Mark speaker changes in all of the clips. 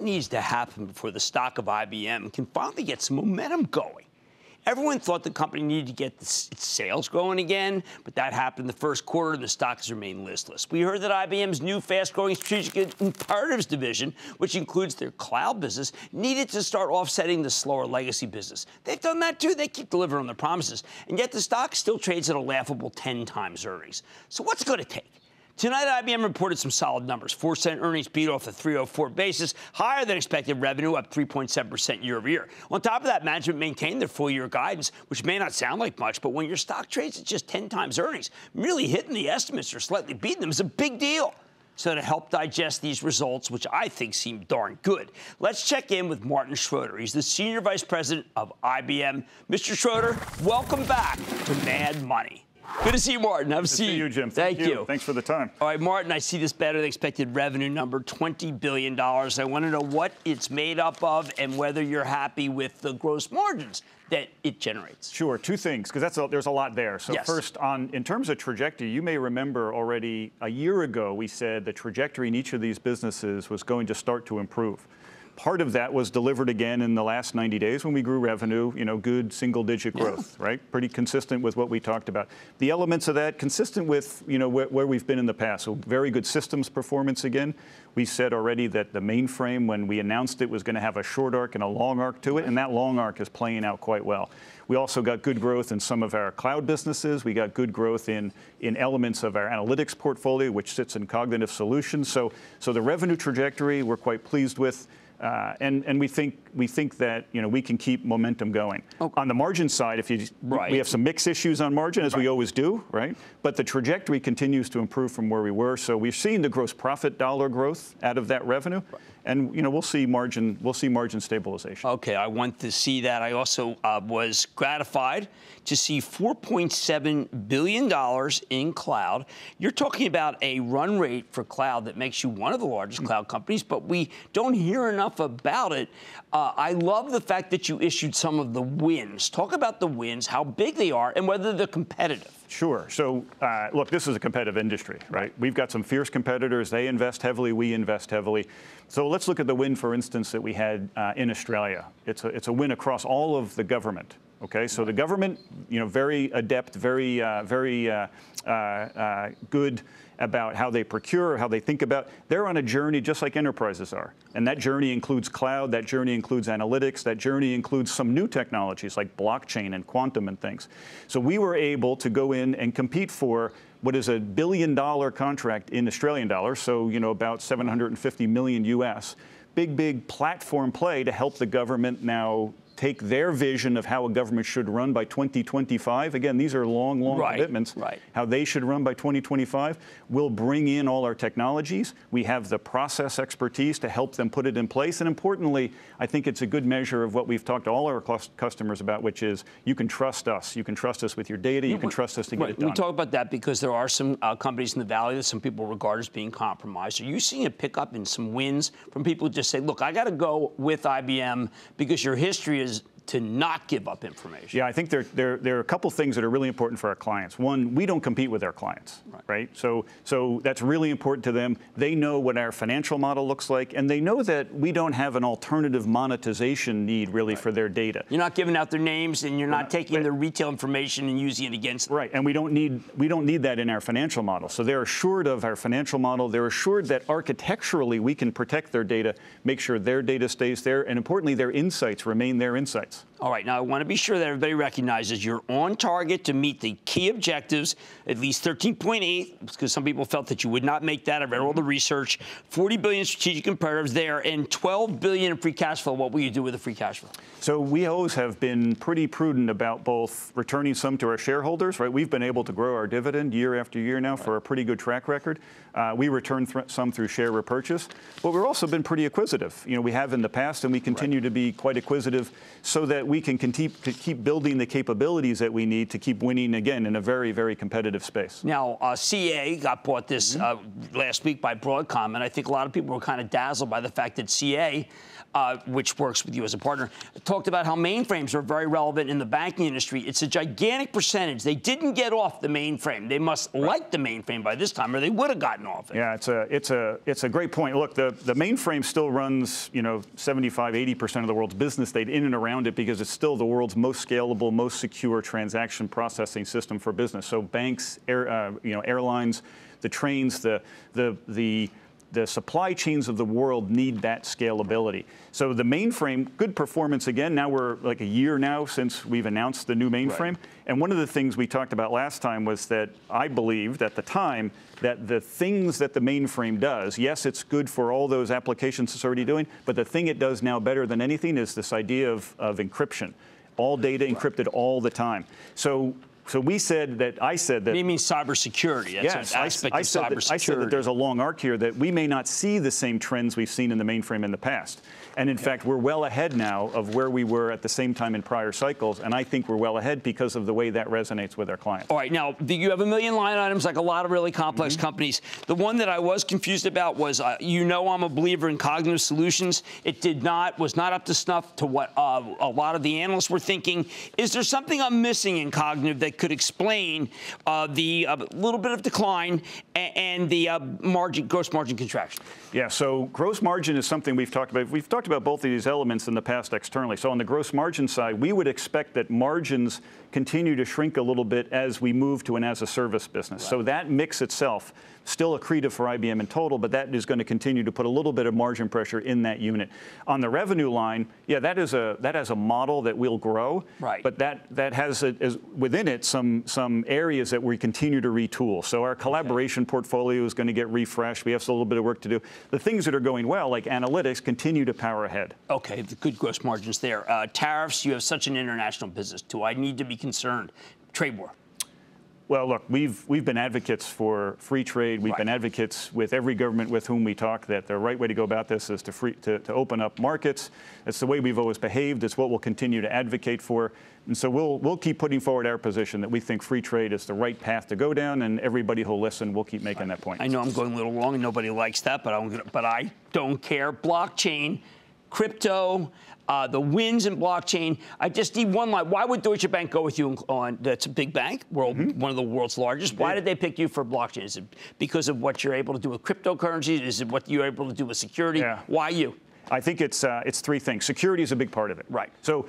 Speaker 1: needs to happen before the stock of IBM can finally get some momentum going? Everyone thought the company needed to get its sales going again, but that happened in the first quarter, and the stock has remained listless. We heard that IBM's new fast-growing strategic imperatives division, which includes their cloud business, needed to start offsetting the slower legacy business. They've done that, too. They keep delivering on their promises, and yet the stock still trades at a laughable 10 times earnings. So what's it going to take? Tonight, IBM reported some solid numbers. 4-cent earnings beat off a 304 basis, higher than expected revenue, up 3.7% year over year. On top of that, management maintained their full-year guidance, which may not sound like much, but when your stock trades at just 10 times earnings, merely hitting the estimates or slightly beating them is a big deal. So to help digest these results, which I think seem darn good, let's check in with Martin Schroeder. He's the Senior Vice President of IBM. Mr. Schroeder, welcome back to Mad Money. Good to see you, Martin. Have a seat.
Speaker 2: Good to see you, Jim.
Speaker 1: Thank you.
Speaker 2: Thanks for the time.
Speaker 1: All right, Martin, I see this better than expected revenue number, $20 billion. I want to know what it's made up of and whether you're happy with the gross margins that it generates.
Speaker 2: Sure. Two things, because there's a lot there. So
Speaker 1: yes.
Speaker 2: First, in terms of trajectory, you may remember already a year ago we said the trajectory in each of these businesses was going to start to improve. Part of that was delivered again in the last 90 days when we grew revenue, good single-digit growth, right? Pretty consistent with what we talked about. The elements of that consistent with, where we've been in the past. So very good systems performance again. We said already that the mainframe, when we announced it, was going to have a short arc and a long arc to it, and that long arc is playing out quite well. We also got good growth in some of our cloud businesses. We got good growth in elements of our analytics portfolio, which sits in cognitive solutions. So the revenue trajectory we're quite pleased with. And we think that we can keep momentum going. Okay. On the margin side, we have some mix issues on margin, as we always do, right? But the trajectory continues to improve from where we were. So we're seeing the gross profit dollar growth out of that revenue, and we'll see margin stabilization.
Speaker 1: Okay, I want to see that. I also was gratified to see $4.7 billion in cloud. You're talking about a run rate for cloud that makes you one of the largest cloud companies, but we don't hear enough about it. I love the fact that you issued some of the wins. Talk about the wins, how big they are, and whether they're competitive.
Speaker 2: Sure. So, look, this is a competitive industry, right? We've got some fierce competitors. They invest heavily. We invest heavily. So let's look at the win, for instance, that we had in Australia. It's a win across all of the government. Okay, so the government, very adept, very good about how they procure, how they think about. They're on a journey just like enterprises are. And that journey includes cloud, that journey includes analytics, that journey includes some new technologies like blockchain and quantum and things. So we were able to go in and compete for what is $1 billion contract in Australian dollars, so about 750 million US. Big platform play to help the government now take their vision of how a government should run by 2025. Again, these are long commitments.
Speaker 1: Right.
Speaker 2: How they should run by 2025. We'll bring in all our technologies. We have the process expertise to help them put it in place. And importantly, I think it's a good measure of what we've talked to all our customers about, which is you can trust us. You can trust us with your data. You can trust us to get it done.
Speaker 1: We talk about that because there are some companies in the Valley that some people regard as being compromised. Are you seeing a pickup in some wins from people who just say, look, I got to go with IBM because your history is to not give up information?
Speaker 2: Yeah, I think there are a couple things that are really important for our clients. One, we don't compete with our clients, right? So that's really important to them. They know what our financial model looks like, and they know that we don't have an alternative monetization need really for their data.
Speaker 1: You're not giving out their names, and you're not taking their retail information and using it against them.
Speaker 2: Right, and we don't need that in our financial model. So they're assured of our financial model. They're assured that architecturally we can protect their data, make sure their data stays there, and importantly, their insights remain their insights.
Speaker 1: All right, now I want to be sure that everybody recognizes you're on target to meet the key objectives, at least 13.8, because some people felt that you would not make that. I read all the research. 40 billion strategic imperatives there, and 12 billion in free cash flow. What will you do with the free cash flow?
Speaker 2: So we always have been pretty prudent about both returning some to our shareholders, right? We've been able to grow our dividend year after year now for a pretty good track record. We return some through share repurchase, but we've also been pretty acquisitive. We have in the past, and we continue to be quite acquisitive. So so that we can keep building the capabilities that we need to keep winning again in a very, very competitive space.
Speaker 1: Now, CA got bought this last week by Broadcom, and I think a lot of people were kind of dazzled by the fact that CA, which works with you as a partner, talked about how mainframes are very relevant in the banking industry. It's a gigantic percentage. They didn't get off the mainframe. They must like the mainframe by this time, or they would have gotten off it.
Speaker 2: Yeah, it's a great point. Look, the mainframe still runs, 75, 80% of the world's business in and around it because it's still the world's most scalable, most secure transaction processing system for business. So banks, airlines, the trains, the supply chains of the world need that scalability. So the mainframe, good performance again. Now we're like a year now since we've announced the new mainframe. Right. And one of the things we talked about last time was that I believed at the time that the things that the mainframe does, yes, it's good for all those applications it's already doing, but the thing it does now better than anything is this idea of encryption. All data encrypted all the time. So I said that.
Speaker 1: You mean cybersecurity? That's an aspect of cybersecurity.
Speaker 2: I said that there's a long arc here that we may not see the same trends we've seen in the mainframe in the past. And in fact, we're well ahead now of where we were at the same time in prior cycles. And I think we're well ahead because of the way that resonates with our clients.
Speaker 1: All right. Now, you have a million line items like a lot of really complex companies. The one that I was confused about was, I'm a believer in cognitive solutions. It was not up to snuff to what a lot of the analysts were thinking. Is there something I'm missing in cognitive that could explain the little bit of decline and the gross margin contraction?
Speaker 2: Yeah, so gross margin is something we've talked about. We've talked about both of these elements in the past externally. So on the gross margin side, we would expect that margins continue to shrink a little bit as we move to an as-a-service business. Right. So that mix itself, still accretive for IBM in total, but that is going to continue to put a little bit of margin pressure in that unit. On the revenue line, yeah, that has a model that will grow,
Speaker 1: right.
Speaker 2: But that has within it some areas that we continue to retool. So our collaboration portfolio is going to get refreshed. We have a little bit of work to do. The things that are going well, like analytics, continue to power ahead.
Speaker 1: Okay, the good gross margins there. Tariffs, you have such an international business. Do I need to be concerned? Trade war.
Speaker 2: Well, look, we've been advocates for free trade. We've been advocates with every government with whom we talk that the right way to go about this is to open up markets. It's the way we've always behaved. It's what we'll continue to advocate for. And so we'll keep putting forward our position that we think free trade is the right path to go down, and everybody who'll listen will keep making that point.
Speaker 1: I know I'm going a little long, and nobody likes that, but I don't care. Blockchain, crypto, the wins in blockchain. I just need one line. Why would Deutsche Bank go with you on? That's a big bank, one of the world's largest. Why did they pick you for blockchain? Is it because of what you're able to do with cryptocurrencies? Is it what you're able to do with security?
Speaker 2: Yeah.
Speaker 1: Why you?
Speaker 2: I think it's three things. Security is a big part of it.
Speaker 1: Right.
Speaker 2: So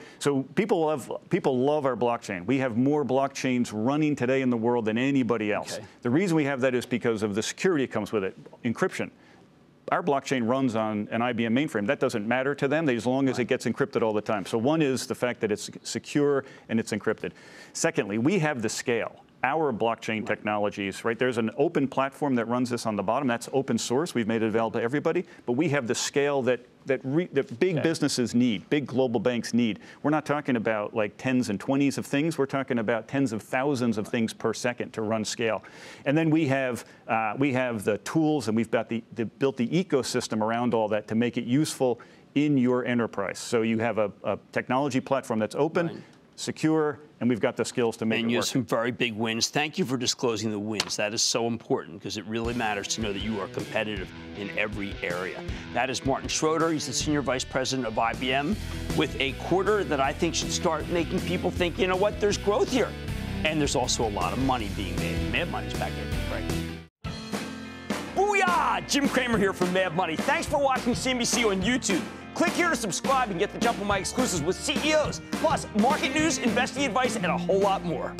Speaker 2: people love our blockchain. We have more blockchains running today in the world than anybody else.
Speaker 1: Okay.
Speaker 2: The reason we have that is because of the security that comes with it. Encryption. Our blockchain runs on an IBM mainframe. That doesn't matter to them as long as it gets encrypted all the time. So one is the fact that it's secure and it's encrypted. Secondly, we have the scale. Our blockchain technologies, right? There's an open platform that runs this on the bottom. That's open source. We've made it available to everybody. But we have the scale that big businesses need, big global banks need. We're not talking about like tens and 20s of things. We're talking about tens of thousands of things per second to run scale. And then we have the tools, and we've got built the ecosystem around all that to make it useful in your enterprise. So you have a technology platform that's open, secure, and we've got the skills to make it work.
Speaker 1: And you have some very big wins. Thank you for disclosing the wins. That is so important because it really matters to know that you are competitive in every area. That is Martin Schroeder. He's the Senior Vice President of IBM with a quarter that I think should start making people think, you know what, there's growth here. And there's also a lot of money being made. Mad Money's back in. Right. Booyah! Jim Cramer here from Mad Money. Thanks for watching CNBC on YouTube. Click here to subscribe and get the jump on my exclusives with CEOs, plus market news, investing advice, and a whole lot more.